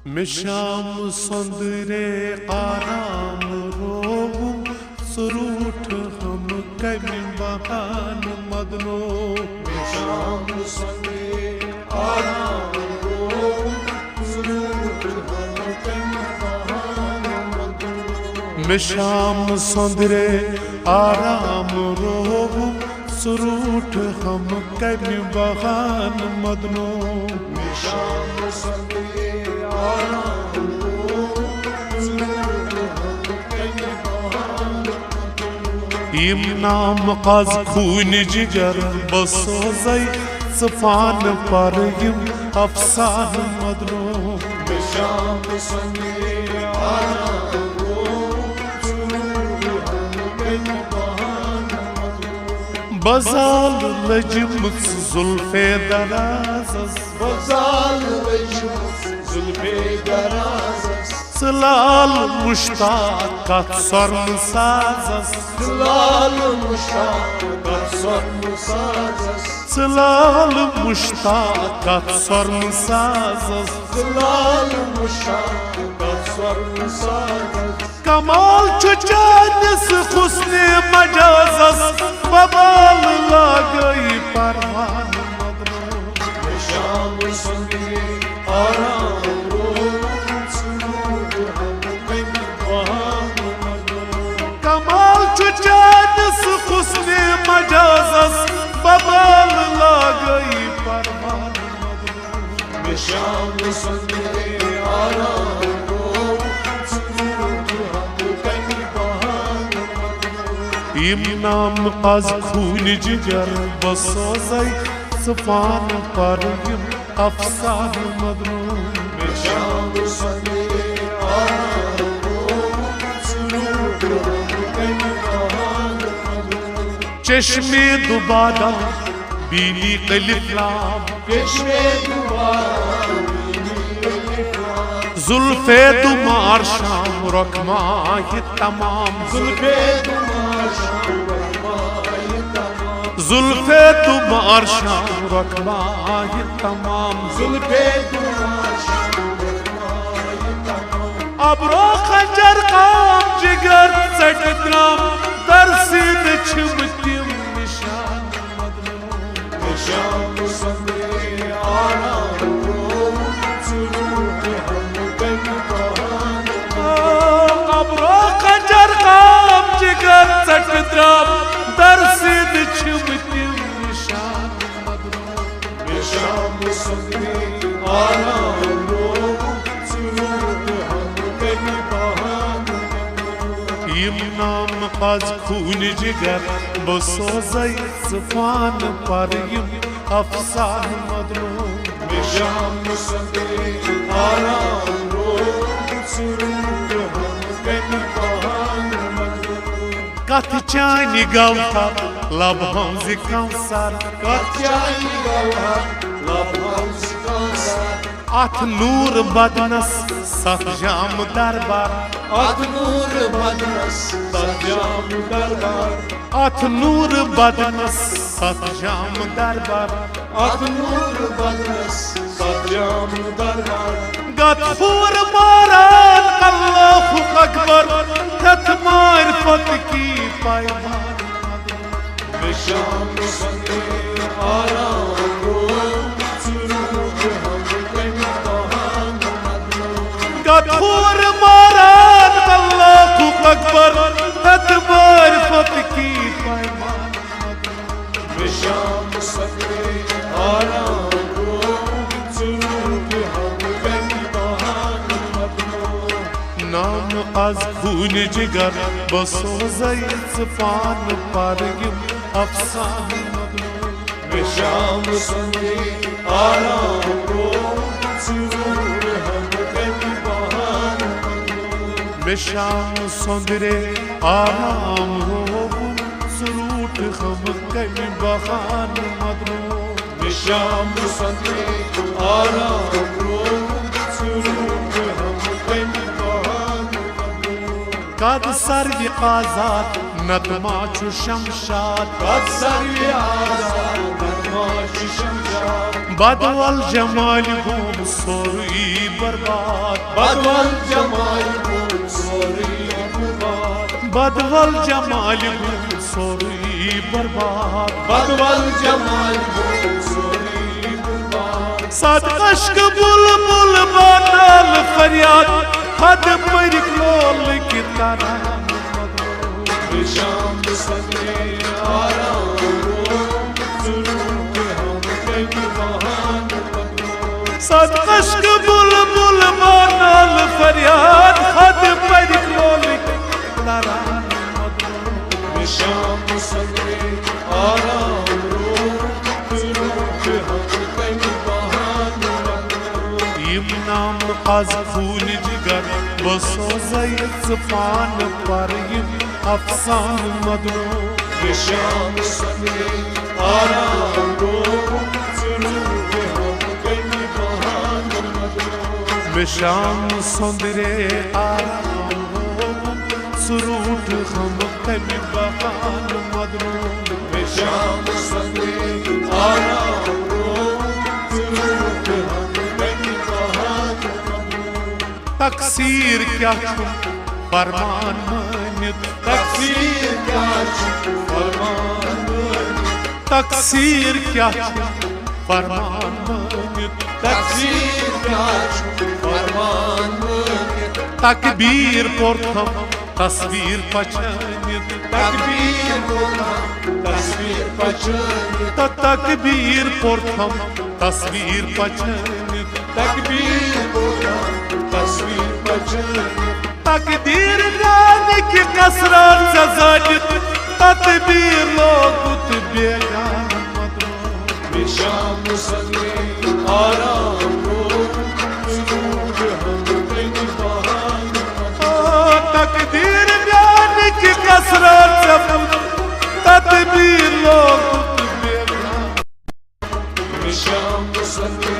में शाम संदरे आराम रोहूं सुरूठ हम कभी बहान मदनो में शाम संदरे आराम रोहूं सुरूठ हम कभी बहान मदनो में शाम संदरे आराम रोहूं सुरूठ हम कभी बहान मदनो में शाम संदरे आराम रोहूं सुरूठ हम कभी बहान मदनो यम नाम काज खून जिगर बसो जई सफान पर यम अफसान मदनो में शाम संदरे आराम रोहूं सुरूठ हम कभी बहान मदनो बजाल लजमत जुल्फे दराजस बजाल लजमत जुल्फे दराजस सलाल मुश्ताक स्वर्ण साजस सलाल मुश्ताक स्वर्ण साजस सलाल मुश्ताक स्वर्ण साजस सलाल मुश्ताक स्वर्ण साजस कमाल चानिस हुस्ने मजाजस बबाल लागई परवान मदनो में शाम संदरे आराम रोहूं सुरूठ हम कभी बहान मदनो कमाल चानिस हुस्ने मजाजस बबाल लागई परवान मदनो में शाम संदरे आराम रोहूं सुरूठ हम कभी बहान मदनो यम नाम काज खून जिगर बसो जई सफान पर यम अफसान मदनो में शाम संदरे आराम रोहूं सुरूठ हम कभी बहान मदनो चश्मे दोबारा बीनी कलिफ्लाम चश्मे दोबारा जुल्फे दुमार शाम रखमा ये तमाम जुल्फे तुम्हार शाम रखमाए तमाम जुल्फे दुमार शाम रखमा ये तमाम जुल्फे तुम्हार शाम रखमाए तमाम अबरो खंजर काम जिगर सटद्राम दरसीद छिमतिम निशान मदनो में शाम संदरे आराम रोहूं सुरूठ हम कभी बहान अबरो खंजर काम जिगर सटद्राम दरसीद छिमतिम निशान मदनो में शाम संदरे आराम रोहूं सुरूठ हम कभी बहान मदनो यम नाम काज खून जिगर बसो जई सफान पर यम अफसान मदनो में शाम संदरे आराम रोहूं सुरूठ हम कभी बहान मदनो कथ चानि गवता लब हम कौसर कत्याई गौहर लबहम सिकंदर अथ नूर बदनस सत जाम दरबार अथ नूर बदनस सत्याम दरबार अथ नूर बदनस सत जाम दरबार अथ नूर बदनस सत्याम दरबार गतफूर मारान अल्लाहु अकबर कथ मारिफत की पैमान मदनो में शाम संदरे आराम रोहूं सुरूठ हम कभी बहान मदनो गतफूर मारान अल्लाहु अकबर कथ मारिफत की पैमान मदनो में शाम संदरे आराम रोहूं सुरूठ हम कभी बहान मदनो नाम आज खून जिगर बसो जई सफान पर यम अफसान मदनो में शाम संदरे आराम रोहूं सुरूठ हम कभी बहान मदनो में शाम संदरे आराम रोहूं सुरूठ हम कभी बहान मदनो में शाम संदरे आराम रोहूं सुरूठ हम कभी बहान मदनो कद सर आजाद नतमाचु शमशाद Kad sarvi azad Narmachi shamshad बदवल जमाल गुम सोरी बर्बाद Badwal jamal bol sori bubad बदवल जमाल गुम सोरी बर्बाद Badwal jamal bol sori bubad साथ अश्क बुलबुल बनल फरियाद हद पर क्लोल की तरह Sham sande aaram ro Zurut hum kani bahan साथ अश्क बुलबुल बनल फरियाद हद पर क्लोल की तरह Sham sande aaram ro Zurut hum kani bahan इमनाम आज खून जिगर बसो जैत पान पर यम Afsan मदनो Sham sande aaram ro Zurut hum kani bahan मिशाम सुंदरे आराम हो सुरूट हम कमी बहान मदनो Sham sande aaram ro Zurut hum kani bahan तकसीर क्या छुम फरमान मानित Taksir kaç farman तकसीर क्या छुम फरमान मानित Taksir kaç farman तकबीर पोर्थम तस्वीर पछानित Takbir bola tasvir paçanı तकबीर पोर्थम तस्वीर पछानित Takbir bola tasvir paçanı तकदीर जाने की कसरत से जानित तदबीर लोगुत बेगान मदनो Sham sande aaram ro Zurut hum kani bahan तकदीर जाने की कसरत से तदबीर लोगुत बेगान Sham sande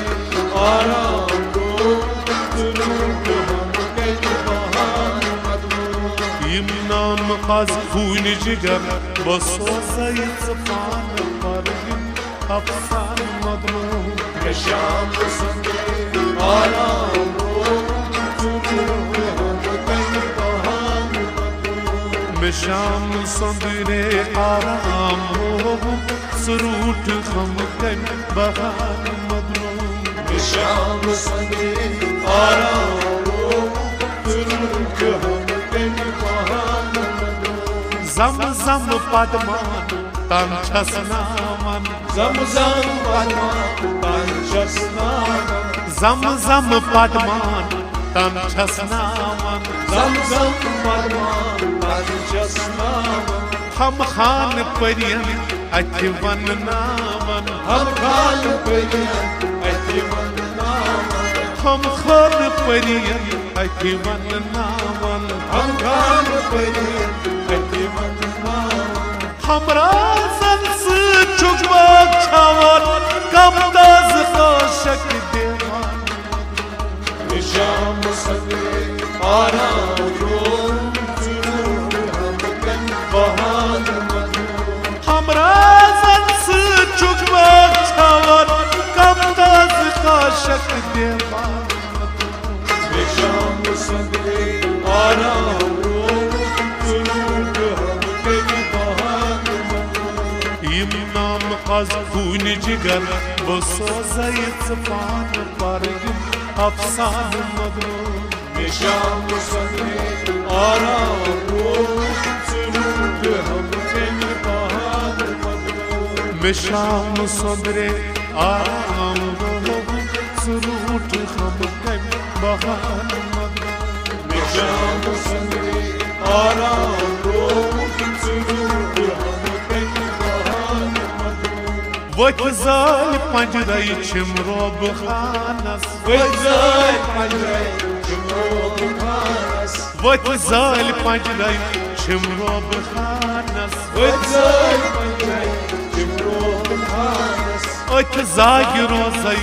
aaram ro Zurut hum kani bahan इमनाम खास खून जिगर बसो जैत पान पर यम Afsan मदनो Sham sande aaram ro Zurut hum kani bahan मिशाम सुंदरे आराम हो सुरूट हम कन बहान मदनो Sham sande aaram ro Zurut hum kani bahan जम जम पदमान तम छसनामन Zam zam padma panchasnama जम जम पदमान तम छसनामन Zam zam padma panchasnama हम खान परियन अथिवन नामन Ham khan pariyan atiman nama हम खान परियन अथिवन नामन Ham khan pariyan atiman nama हमरा संस चुकवाक छावन कम दाज खाशक देवान Sham sande aaram ro Zurut hum kani bahan हमरा संस चुकवाक छावन कम दाज खाशक देवान Sham sande aaram ro Zurut hum kani bahan इमनाम आज खून जिगर बसो जैत पान पर यम Afsan मदनो Sham sande aaram ro Zurut hum kani bahan मिशाम सुंदरे आराम हो सुरूट हम कन बहान मदनो Sham sande aaram ro Zurut hum kani bahan वत जाल पंजरई छिम रोब Khans Vazay panjay Jumrob khanas वत जाल पंजरई छिम रोब Khans Vazay panjay Jumrob khanas अत जाग रोजई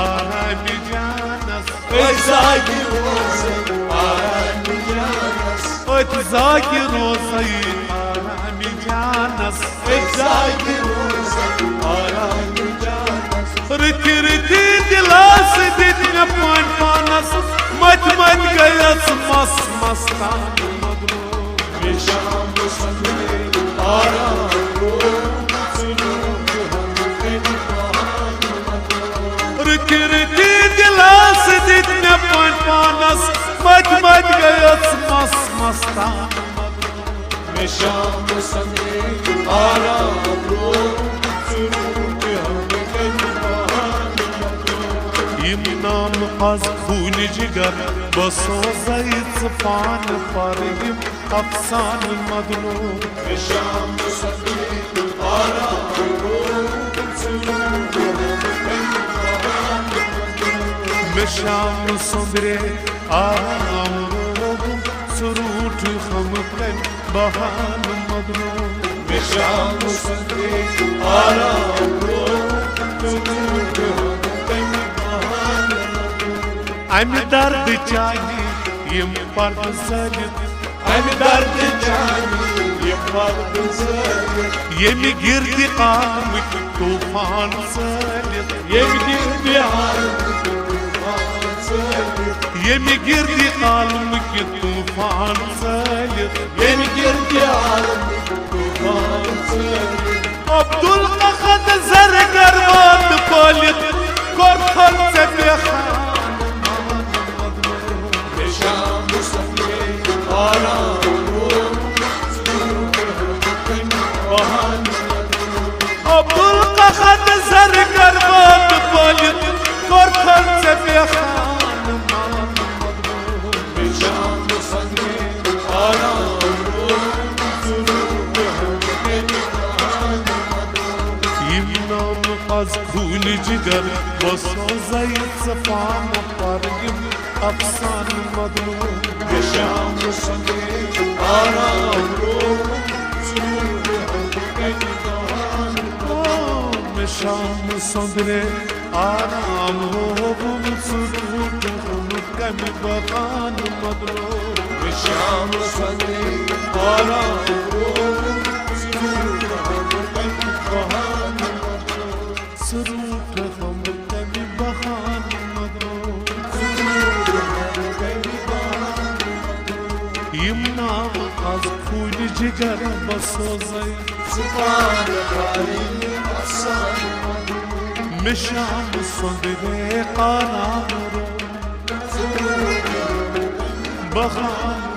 आराम जानस Vazay rozay aran janas अत जाग रोजई आराम جانس ازاي روزك آرام جانس رتي رتي دلاس دنيا بان فانس مت مت قيس مس مستان مضروب مشام صدري آرام رتي رتي دلاس دنيا بان فانس مت مت قيس مس مستان مشام صدري آرام يمنام از خون جگر بسوزي صفان فريم أفسان المظلوم مشام صدري آرام مشام صدري آرام روم سروت خمكن بهان المظلوم مشام صدري آرام أم درد جاني يم فرد زلم أم درد جاني يفرد زلم يم گرد قامك طوفان زلم يمدر بحالك طوفان زلم يم گرد قامك طوفان زلم يمدر بحالك طوفان زلم عبد الأخذ زرقر واد بالغ كرخل سبيخان مشام صدري آرام عبد الأخذ زرقر واد بالغ كرخل سبيخان مشام صدري آرام يمنام از خون جگر بسوزي صفان فريم أفسان المظلوم مشام صدري آرام مشام صدري آرام روم سرود كم بغان مظلوم مشام صدري آرام سرود كم بغان مظلوم يمنام از خون جگر بسوزي سبحان الكريم أحسن مشام صدري قرار بغان